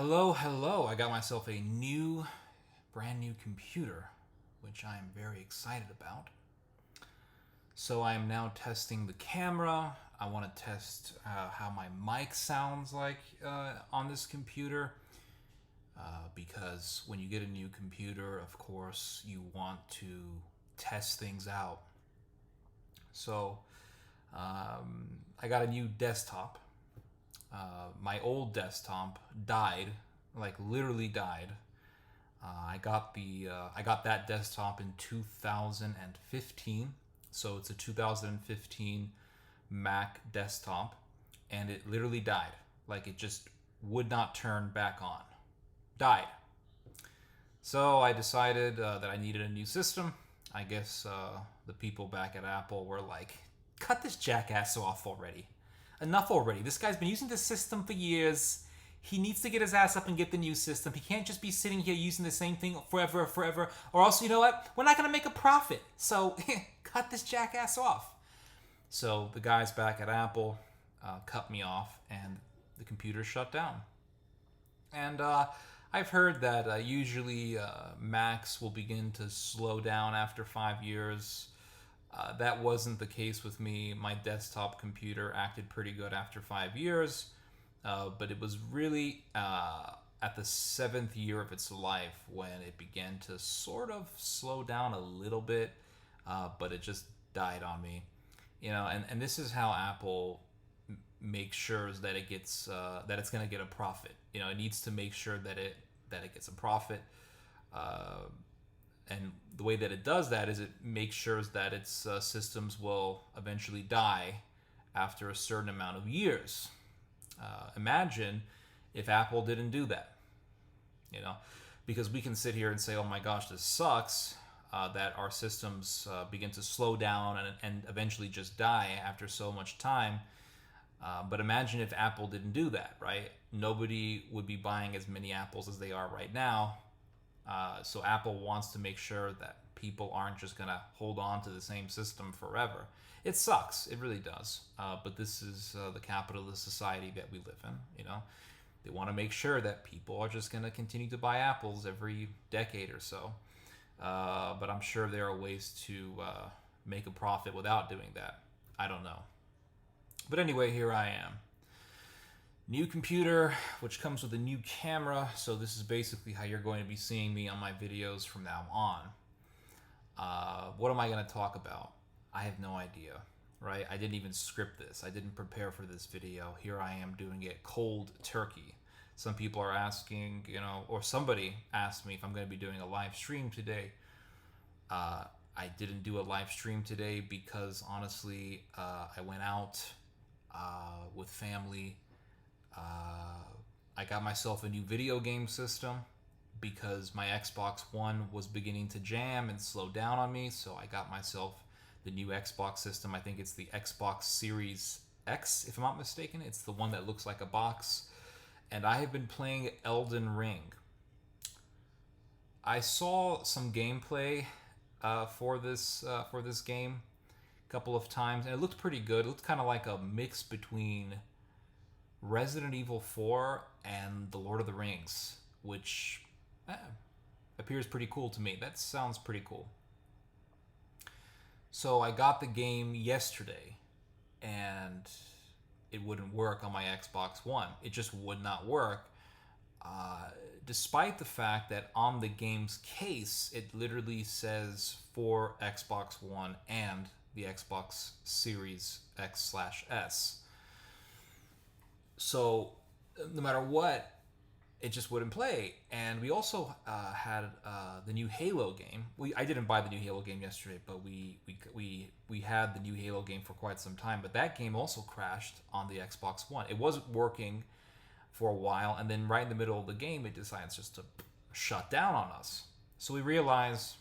Hello. I got myself a brand new computer, which I am very excited about. So I am now testing the camera. I want to test how my mic sounds like on this computer. Because when you get a new computer, of course, you want to test things out. So I got a new desktop. My old desktop died, like literally died. I got that desktop in 2015, so it's a 2015 Mac desktop, and it literally died. Like it just would not turn back on. Died. So I decided that I needed a new system. I guess the people back at Apple were like, "Cut this jackass off already. Enough already. This guy's been using this system for years. He needs to get his ass up and get the new system. He can't just be sitting here using the same thing forever, or else, you know what? We're not going to make a profit. So cut this jackass off." So the guys back at Apple cut me off, and the computer shut down. And I've heard that usually Macs will begin to slow down after 5 years. That wasn't the case with me. My desktop computer acted pretty good after 5 years, but it was really at the 7th year of its life when it began to sort of slow down a little bit, but it just died on me. And this is how Apple makes sure that it gets that it's going to get a profit. It needs to make sure that it gets a profit. And the way that it does that is it makes sure that its systems will eventually die after a certain amount of years. Imagine if Apple didn't do that, because we can sit here and say, "Oh my gosh, this sucks," that our systems begin to slow down and eventually just die after so much time. But imagine if Apple didn't do that, right? Nobody would be buying as many apples as they are right now. So Apple wants to make sure that people aren't just going to hold on to the same system forever. It sucks. It really does. But this is the capitalist society that we live in. They want to make sure that people are just going to continue to buy apples every decade or so. But I'm sure there are ways to make a profit without doing that. I don't know. But anyway, here I am. New computer, which comes with a new camera. So this is basically how you're going to be seeing me on my videos from now on. What am I going to talk about? I have no idea, right? I didn't even script this. I didn't prepare for this video. Here I am doing it cold turkey. Some people are asking, or somebody asked me if I'm going to be doing a live stream today. I didn't do a live stream today because honestly, I went out with family. I got myself a new video game system because my Xbox One was beginning to jam and slow down on me, so I got myself the new Xbox system. I think it's the Xbox Series X, if I'm not mistaken. It's the one that looks like a box, and I have been playing Elden Ring. I saw some gameplay for this game a couple of times, and it looked pretty good. It looked kind of like a mix between Resident Evil 4 and The Lord of the Rings, which appears pretty cool to me. That sounds pretty cool. So I got the game yesterday, and it wouldn't work on my Xbox One. It just would not work, despite the fact that on the game's case, it literally says for Xbox One and the Xbox Series X/S. So no matter what, it just wouldn't play. And we also had the new Halo game. I didn't buy the new Halo game yesterday, but we had the new Halo game for quite some time. But that game also crashed on the Xbox One. It wasn't working for a while, and then right in the middle of the game, it decides just to shut down on us. So we realized,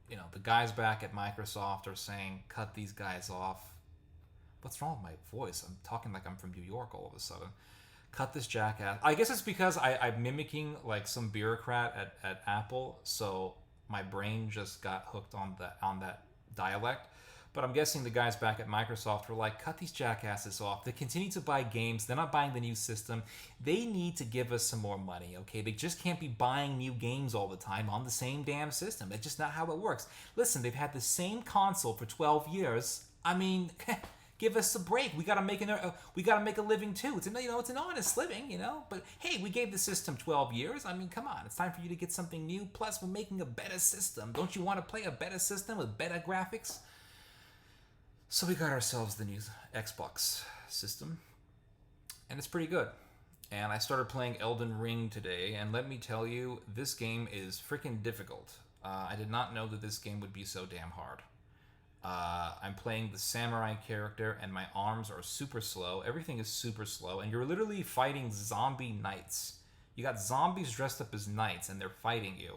the guys back at Microsoft are saying, "Cut these guys off." What's wrong with my voice? I'm talking like I'm from New York all of a sudden. Cut this jackass. I guess it's because I'm mimicking like some bureaucrat at Apple, so my brain just got hooked on that dialect. But I'm guessing the guys back at Microsoft were like, cut these jackasses off. They continue to buy games. They're not buying the new system. They need to give us some more money, okay? They just can't be buying new games all the time on the same damn system. That's just not how it works. Listen, they've had the same console for 12 years. I mean, give us a break. We gotta make a living too. It's it's an honest living, But hey, we gave the system 12 years. I mean, come on, it's time for you to get something new. Plus, we're making a better system. Don't you want to play a better system with better graphics? So we got ourselves the new Xbox system, and it's pretty good. And I started playing Elden Ring today, and let me tell you, this game is freaking difficult. I did not know that this game would be so damn hard. I'm playing the samurai character, and my arms are super slow. Everything is super slow, and you're literally fighting zombie knights. You got zombies dressed up as knights, and they're fighting you.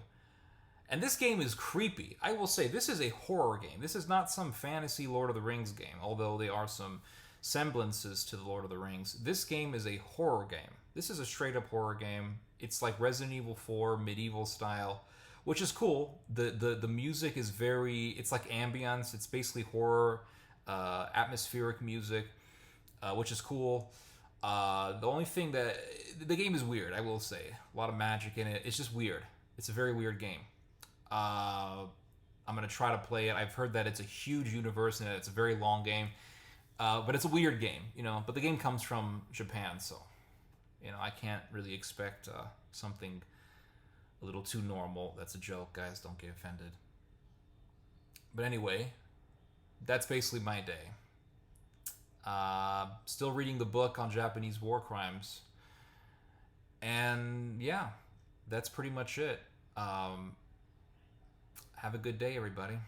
And this game is creepy. I will say, this is a horror game. This is not some fantasy Lord of the Rings game, although there are some semblances to the Lord of the Rings. This game is a horror game. This is a straight-up horror game. It's like Resident Evil 4, medieval style, which is cool. The music is it's like ambience. It's basically horror, atmospheric music, which is cool. The only thing the game is weird, I will say. A lot of magic in it. It's just weird. It's a very weird game. I'm going to try to play it. I've heard that it's a huge universe and it's a very long game. But it's a weird game, But the game comes from Japan, so, I can't really expect something a little too normal. That's a joke, guys. Don't get offended. But anyway, that's basically my day. Still reading the book on Japanese war crimes. And yeah, that's pretty much it. Have a good day, everybody.